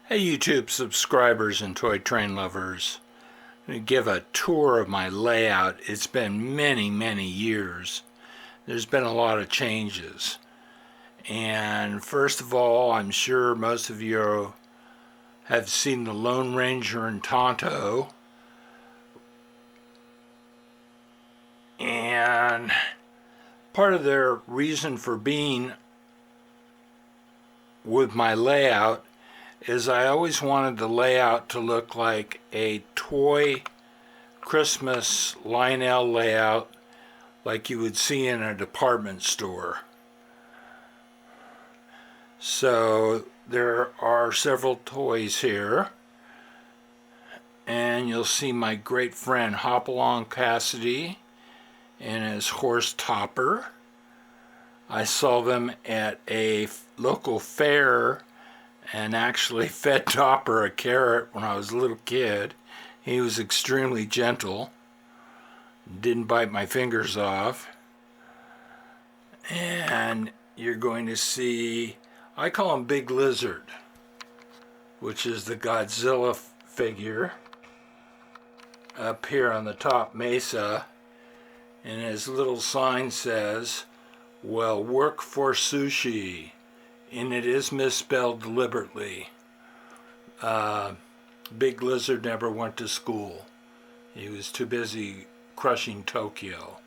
Hey YouTube subscribers and toy train lovers, I'm going to give a tour of my layout. It's been many years. There's been a lot of changes. And first of all, I'm sure most of you have seen the Lone Ranger and Tonto. And part of their reason for being with my layout is I always wanted the layout to look like a toy Christmas Lionel layout like you would see in a department store. So there are several toys here, and you'll see my great friend Hopalong Cassidy and his horse Topper. I saw them at a local fair and actually fed Topper a carrot when I was a little kid. He was extremely gentle, didn't bite my fingers off. And you're going to see, I call him Big Lizard, which is the Godzilla figure up here on the top mesa, and his little sign says, "Well, work for sushi," and it is misspelled deliberately. Big Lizard never went to school. He was too busy crushing Tokyo.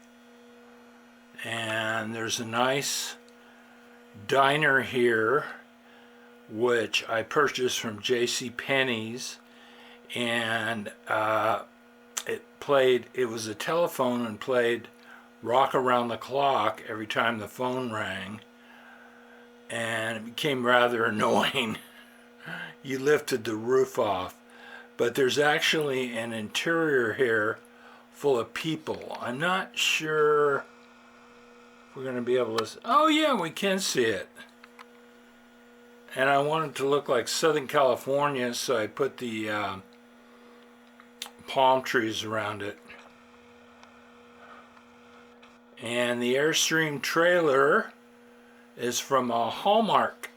And there's a nice diner here, which I purchased from JCPenney's, and it was a telephone and played Rock Around the Clock every time the phone rang, and it became rather annoying. You lifted the roof off, but there's actually an interior here full of people. I'm not sure if we're going to be able to... Oh yeah, we can see it. And I want it to look like Southern California, so I put the palm trees around it. And the Airstream trailer is from a Hallmark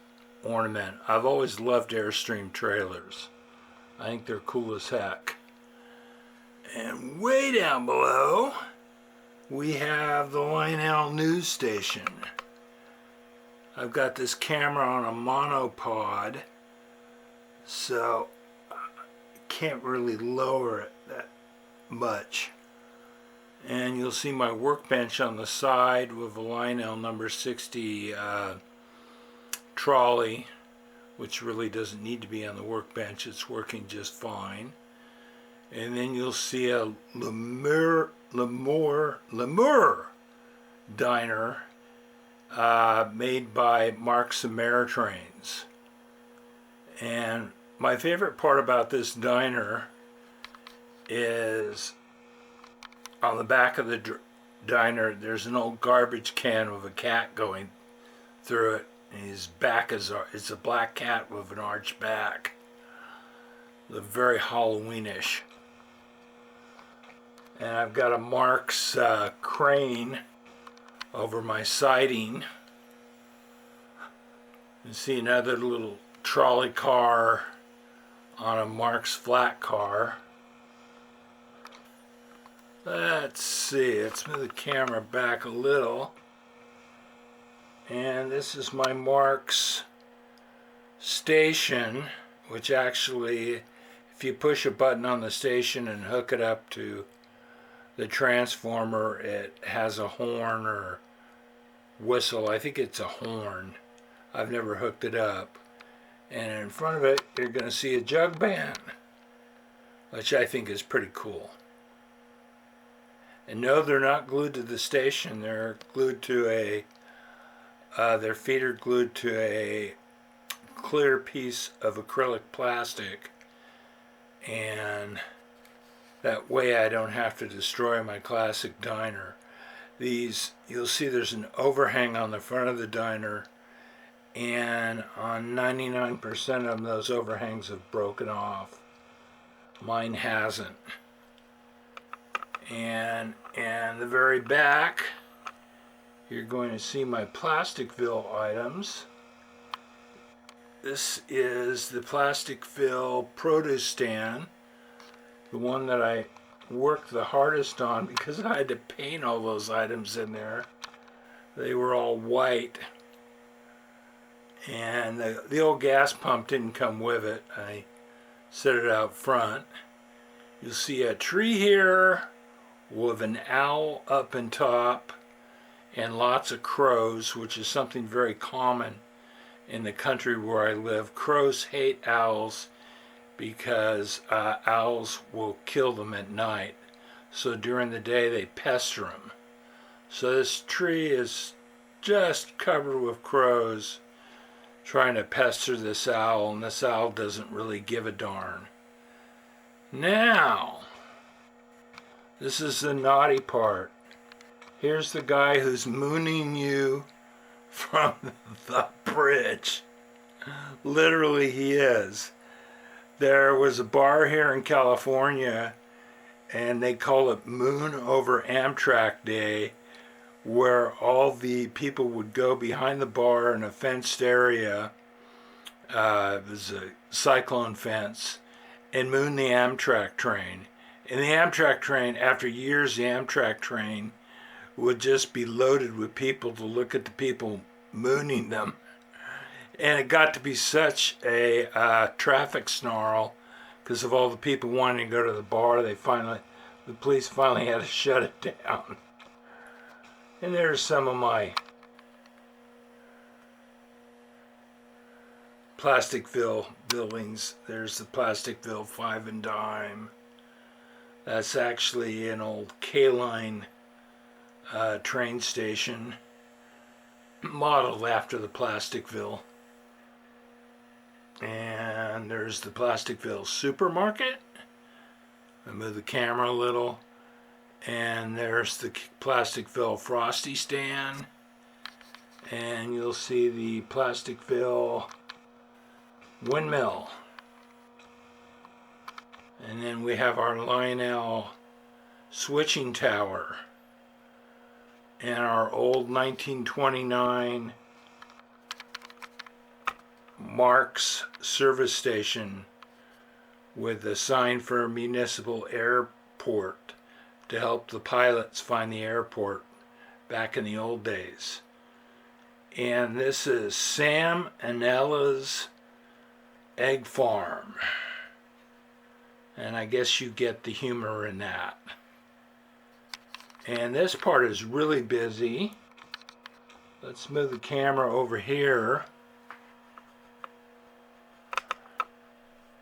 ornament. I've always loved Airstream trailers. I think they're cool as heck. And way down below, we have the Lionel news station. I've got this camera on a monopod, so I can't really lower it that much. And you'll see my workbench on the side with a Lionel number 60 trolley, which really doesn't need to be on the workbench. It's working just fine. And then you'll see a Lemur diner made by Mark's Ameritrains. And my favorite part about this diner is on the back of the diner there's an old garbage can with a cat going through it, and his back it's a black cat with an arched back. They're very Halloweenish. And I've got a Mark's crane over my siding. You see another little trolley car on a Mark's flat car. Let's see, let's move the camera back a little. And this is my Mark's station, which actually, if you push a button on the station and hook it up to the transformer, it has a horn or whistle. I think it's a horn. I've never hooked it up. And in front of it, you're going to see a jug band, which I think is pretty cool. And no, they're not glued to the station. They're glued to their feet are glued to a clear piece of acrylic plastic, and that way I don't have to destroy my classic diner. You'll see there's an overhang on the front of the diner, and on 99% of them, those overhangs have broken off. Mine hasn't. And the very back, you're going to see my Plasticville items. This is the plastic fill produce stand, the one that I worked the hardest on because I had to paint all those items in there. They were all white, and the old gas pump didn't come with it. I set it out front. You'll see a tree here with an owl up in top and lots of crows, which is something very common in the country where I live. Crows hate owls because owls will kill them at night. So during the day they pester them. So this tree is just covered with crows trying to pester this owl, and this owl doesn't really give a darn. Now, this is the naughty part. Here's the guy who's mooning you from the bridge. Literally, he is. There was a bar here in California, and they call it Moon Over Amtrak Day, where all the people would go behind the bar in a fenced area. It was a cyclone fence, and moon the Amtrak train. And the Amtrak train, after years, the Amtrak train would just be loaded with people to look at the people mooning them. And it got to be such a traffic snarl because of all the people wanting to go to the bar. The police finally had to shut it down. And there's some of my plastic fill buildings. There's the plastic fill 5 and dime. That's actually an old K-line train station modeled after the Plasticville. And there's the Plasticville supermarket. I move the camera a little. And there's the Plasticville Frosty Stand. And you'll see the Plasticville windmill. And then we have our Lionel switching tower. And our old 1929 Marks service station with a sign for a municipal airport to help the pilots find the airport back in the old days. And this is Sam and Ella's egg farm. And I guess you get the humor in that. And this part is really busy. Let's move the camera over here.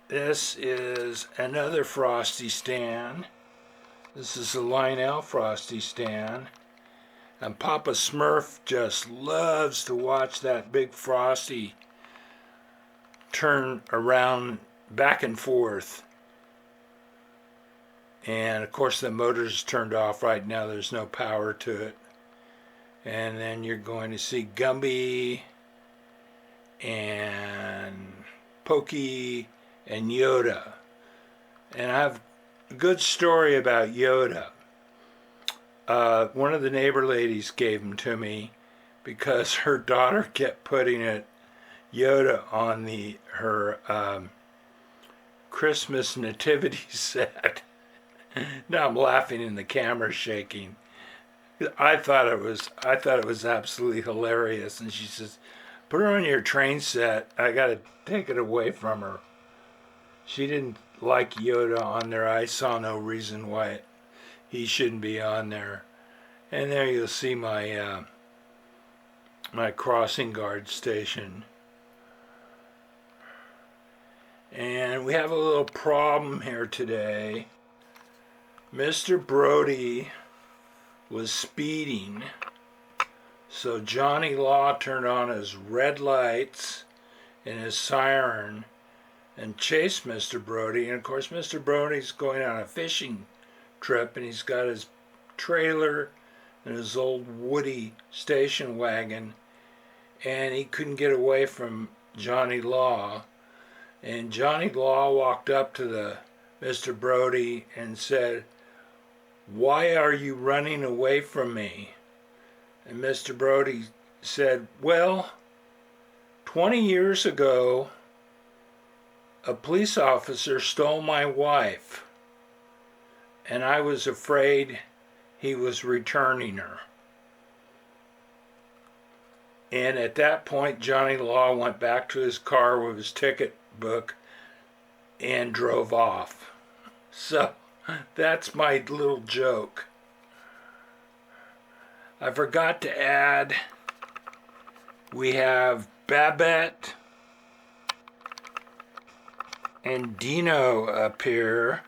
This is another Frosty Stand. This is the Lionel Frosty Stand. And Papa Smurf just loves to watch that big Frosty turn around back and forth. And of course the motor's turned off right now. There's no power to it. And then you're going to see Gumby and Pokey and Yoda. And I have a good story about Yoda. One of the neighbor ladies gave him to me because her daughter kept putting Yoda on her Christmas nativity set. Now I'm laughing and the camera's shaking. I thought it was absolutely hilarious. And she says, "Put her on your train set. I got to take it away from her." She didn't like Yoda on there. I saw no reason why he shouldn't be on there. And there you'll see my my crossing guard station. And we have a little problem here today. Mr. Brody was speeding, so Johnny Law turned on his red lights and his siren and chased Mr. Brody. And of course Mr. Brody's going on a fishing trip, and he's got his trailer and his old Woody station wagon, and he couldn't get away from Johnny Law. And Johnny Law walked up to Mr. Brody and said, "Why are you running away from me?" And Mr. Brody said, "Well, 20 years ago, a police officer stole my wife, and I was afraid he was returning her. And at that point, Johnny Law went back to his car with his ticket book and drove off. So that's my little joke. I forgot to add, we have Babette and Dino up here.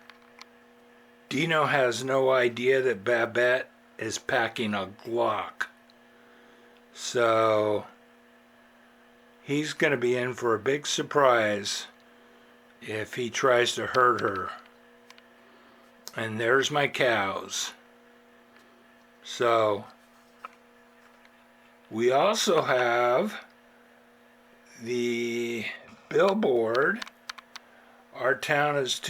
Dino has no idea that Babette is packing a Glock. So he's going to be in for a big surprise if he tries to hurt her. And there's my cows. So we also have the billboard. Our town is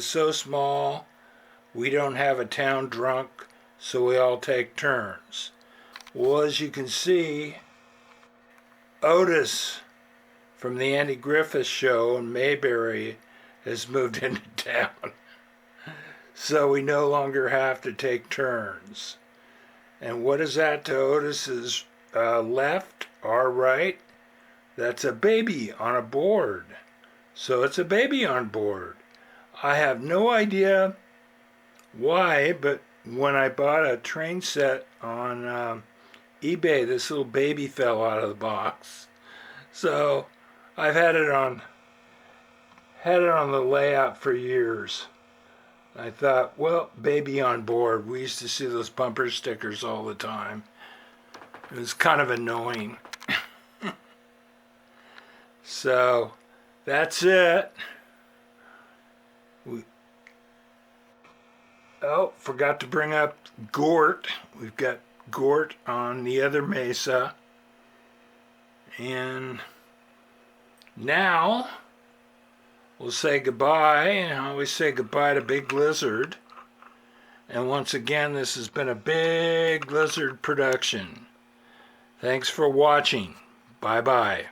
so small, we don't have a town drunk, so we all take turns. Well, as you can see, Otis from the Andy Griffith Show in Mayberry has moved into town. So we no longer have to take turns. And what is that to Otis's left, our right? That's a baby on a board. So it's a baby on board. I have no idea why, but when I bought a train set on eBay, this little baby fell out of the box. So I've had it on the layout for years. I thought, well, baby on board. We used to see those bumper stickers all the time. It was kind of annoying. So that's it. Forgot to bring up Gort. We've got Gort on the other mesa. And now we'll say goodbye. And I always say goodbye to Big Lizard. And once again, this has been a Big Lizard production. Thanks for watching. Bye-bye.